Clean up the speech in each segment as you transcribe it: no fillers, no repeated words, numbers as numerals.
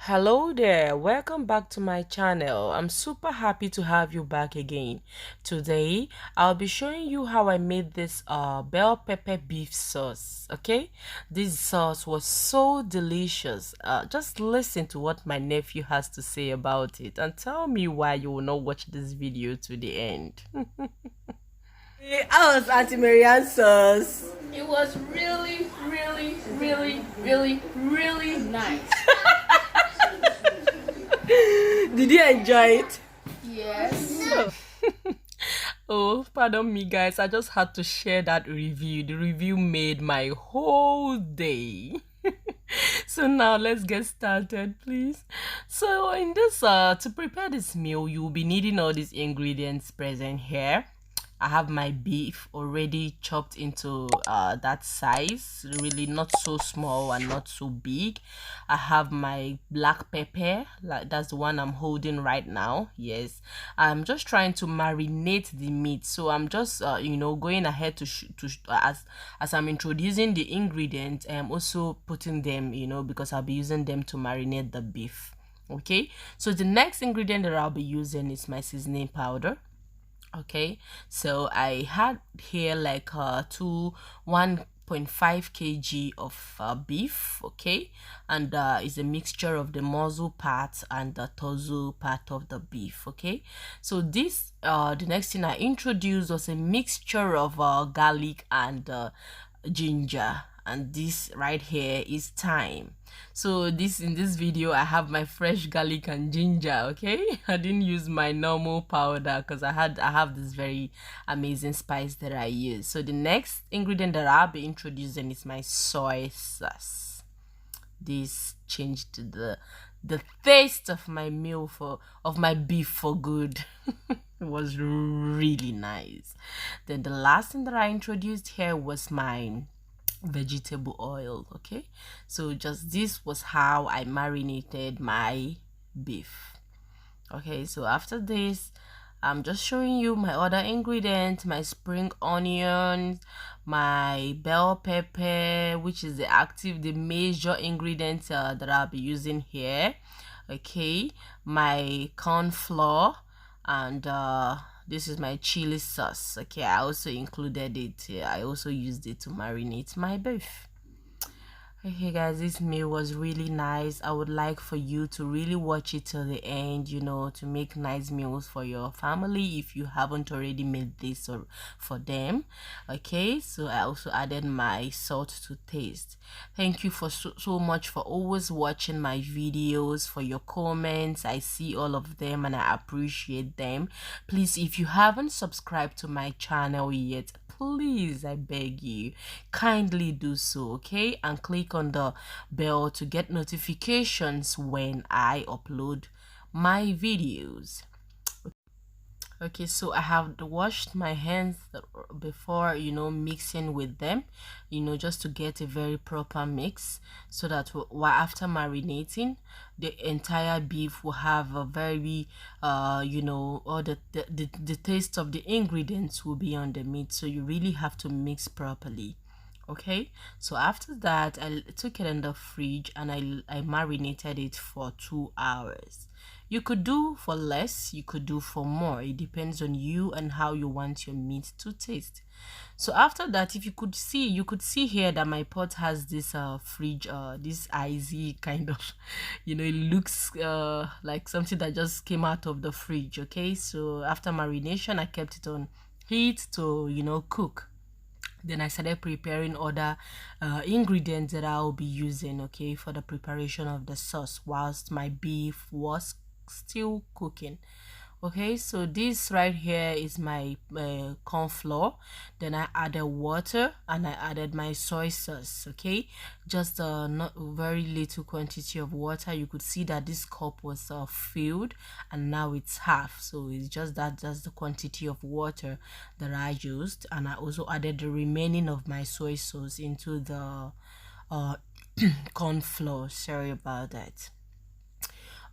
Hello there, welcome back to my channel. I'm super happy to have you back again. Today I'll be showing you how I made this bell pepper beef sauce. Okay, this sauce was so delicious. Just listen to what my nephew has to say about it and tell me why you will not watch this video to the end. How was Auntie Marianne's sauce? It was really, really, really, really, really nice. Did you enjoy it? Yes. Oh, pardon me, guys. I just had to share that review. The review made my whole day. So now let's get started, please. So in this to prepare this meal, you'll be needing all these ingredients present here. I have my beef already chopped into that size, really not so small and not so big. I have my black pepper, like that's the one I'm holding right now. Yes, I'm just trying to marinate the meat, so I'm just going ahead as I'm introducing the ingredients. I'm also putting them, because I'll be using them to marinate the beef. Okay, so the next ingredient that I'll be using is my seasoning powder. Okay, so I had here like 1.5 kg of beef. Okay, and it's a mixture of the muzzle part and the torso part of the beef. Okay, so this the next thing I introduced was a mixture of garlic and ginger, and this right here is thyme. So this in this video I have my fresh garlic and ginger. Okay, I didn't use my normal powder because I have this very amazing spice that I use. So the next ingredient that I'll be introducing is my soy sauce. This changed the taste of my meal of my beef for good. It was really nice. Then the last thing that I introduced here was my vegetable oil. Okay, so just this was how I marinated my beef. Okay, so after this I'm just showing you my other ingredients: my spring onions, my bell pepper, which is the major ingredient that I'll be using here. Okay, my corn flour, and this is my chili sauce. Okay, I also included it here. I also used it to marinate my beef. Okay guys, this meal was really nice. I would like for you to really watch it till the end, to make nice meals for your family if you haven't already made this or for them. Okay, so I also added my salt to taste. Thank you for so much for always watching my videos, for your comments. I see all of them and I appreciate them. Please, if you haven't subscribed to my channel yet, please, I beg you, kindly do so. Okay, and click on the bell to get notifications when I upload my videos. Okay, so I have washed my hands before mixing with them, just to get a very proper mix, so that while after marinating, the entire beef will have a very all the taste of the ingredients will be on the meat, so you really have to mix properly. Okay, so after that I took it in the fridge and I marinated it for 2 hours. You could do for less, you could do for more. It depends on you and how you want your meat to taste. So after that, if you could see here that my pot has this fridge, this icy kind of, it looks like something that just came out of the fridge. Okay, so after marination I kept it on heat to cook. Then I started preparing other ingredients that I'll be using, okay, for the preparation of the sauce whilst my beef was still cooking. Okay, so this right here is my corn flour. Then I added water and I added my soy sauce. Okay, just not very little quantity of water. You could see that this cup was filled and now it's half, so it's just that's the quantity of water that I used. And I also added the remaining of my soy sauce into the corn flour. Sorry about that.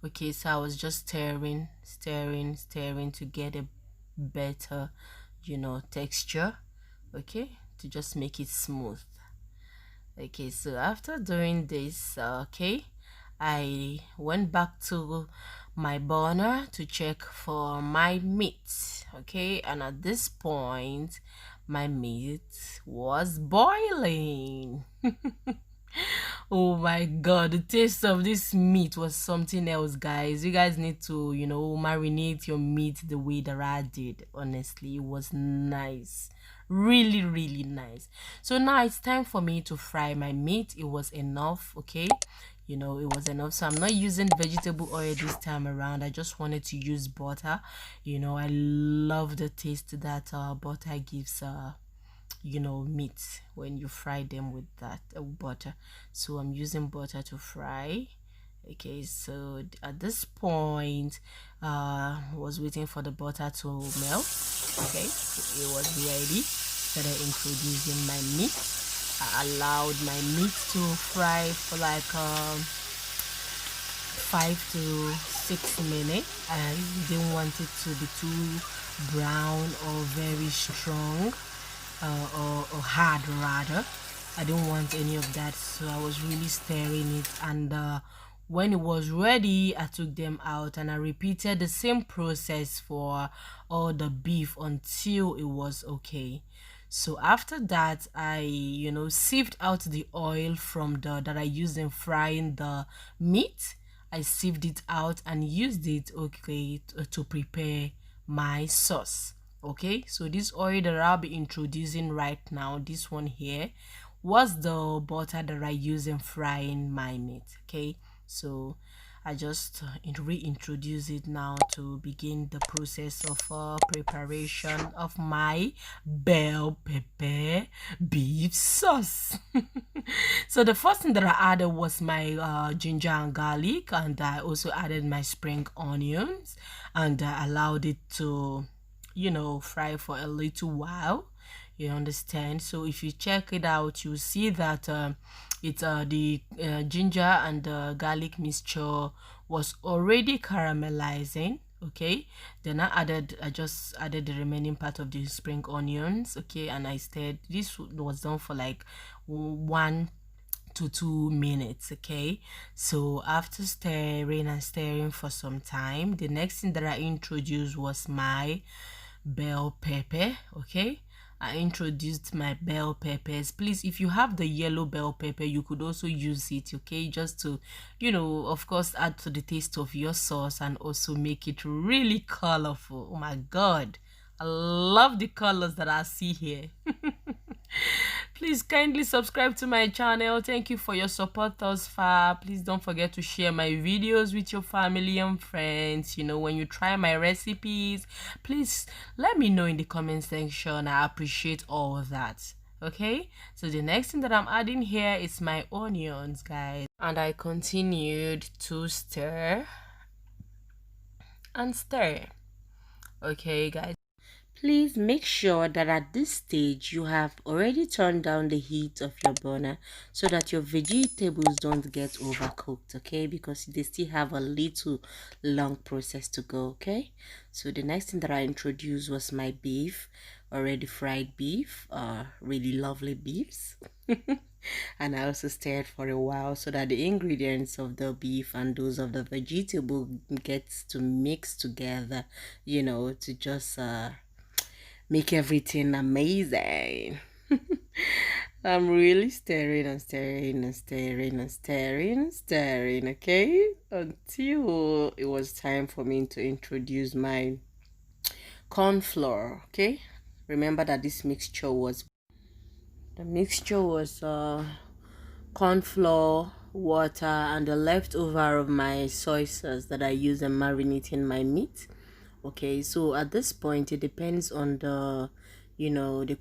Okay, so I was just stirring to get a better texture, okay, to just make it smooth. Okay, so after doing this, okay, I went back to my burner to check for my meat. Okay, and at this point my meat was boiling. Oh my god, the taste of this meat was something else, guys. You guys need to, marinate your meat the way that I did. Honestly, it was nice. Really, really nice. So now it's time for me to fry my meat. It was enough, okay? It was enough. So I'm not using vegetable oil this time around. I just wanted to use butter. I love the taste that butter gives meat when you fry them with that butter. So I'm using butter to fry. Okay, so at this point was waiting for the butter to melt. Okay, it was ready. Started introducing my meat. I allowed my meat to fry for like 5 to 6 minutes. I didn't want it to be too brown or very strong, or hard rather. I didn't want any of that, so I was really stirring it. And when it was ready, I took them out and I repeated the same process for all the beef until it was okay. So after that, I sieved out the oil from the that I used in frying the meat. I sieved it out and used it, okay, to prepare my sauce. Okay, so this oil that I'll be introducing right now, this one here, was the butter that I use in frying my meat. Okay, so I just reintroduce it now to begin the process of preparation of my bell pepper beef sauce. So the first thing that I added was my ginger and garlic, and I also added my spring onions, and I allowed it to fry for a little while. You understand? So if you check it out, you see that it's the ginger and the garlic mixture was already caramelizing. Okay, then I just added the remaining part of the spring onions. Okay, and I stirred. This was done for like 1 to 2 minutes. Okay, so after stirring and stirring for some time, the next thing that I introduced was my bell pepper. Okay, I introduced my bell peppers. Please, if you have the yellow bell pepper, you could also use it. Okay, just to of course add to the taste of your sauce and also make it really colorful. Oh my god, I love the colors that I see here. Please kindly subscribe to my channel. Thank you for your support thus far. Please don't forget to share my videos with your family and friends. When you try my recipes, please let me know in the comment section. I appreciate all of that. Okay, so the next thing that I'm adding here is my onions, guys, and I continued to stir and stir. Okay, guys, please make sure that at this stage you have already turned down the heat of your burner so that your vegetables don't get overcooked, okay, because they still have a little long process to go. Okay, so the next thing that I introduced was my beef, already fried beef, really lovely beefs. And I also stirred for a while so that the ingredients of the beef and those of the vegetable gets to mix together, to just make everything amazing. I'm really stirring and stirring and stirring and stirring and stirring, okay, until it was time for me to introduce my corn flour. Okay, remember that this mixture was corn flour, water, and the leftover of my soy sauce that I use in marinating my meat. Okay, so at this point it depends on the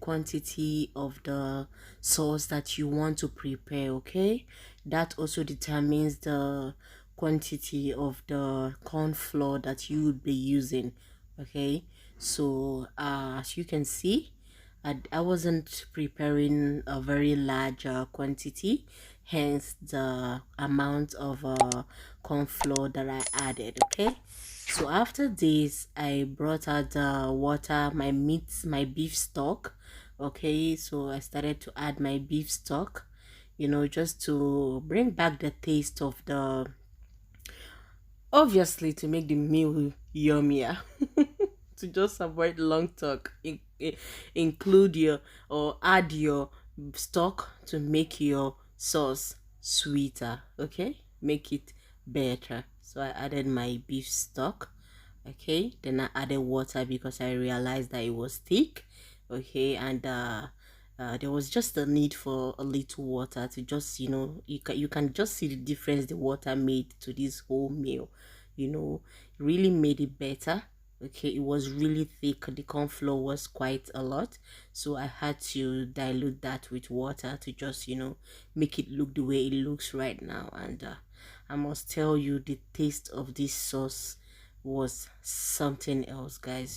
quantity of the sauce that you want to prepare. Okay, that also determines the quantity of the corn flour that you would be using. Okay, so as you can see, I wasn't preparing a very large quantity, hence the amount of corn flour that I added. Okay, so after this I brought out the water, my beef stock. Okay, so I started to add my beef stock, just to bring back the taste of the Obviously, to make the meal yummier, to just avoid long talk, include your or add your stock to make your sauce sweeter. Okay, make it better. So I added my beef stock. Okay, then I added water because I realized that it was thick. Okay, and there was just a need for a little water to just, you can just see the difference the water made to this whole meal. Really made it better. Okay, it was really thick. The corn flour was quite a lot, so I had to dilute that with water to just, make it look the way it looks right now. And I must tell you, the taste of this sauce was something else, guys.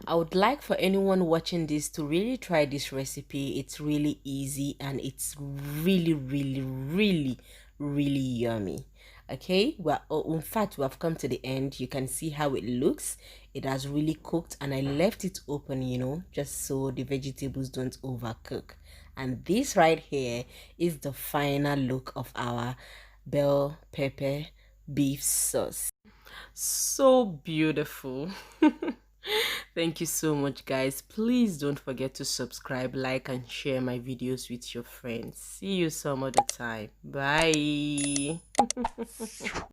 I would like for anyone watching this to really try this recipe. It's really easy and it's really, really, really, really yummy. Okay, well, in fact, we have come to the end. You can see how it looks. It has really cooked, and I left it open, just so the vegetables don't overcook. And this right here is the final look of our bell pepper beef sauce. So beautiful. Thank you so much, guys. Please don't forget to subscribe, like, and share my videos with your friends. See you some other time. Bye.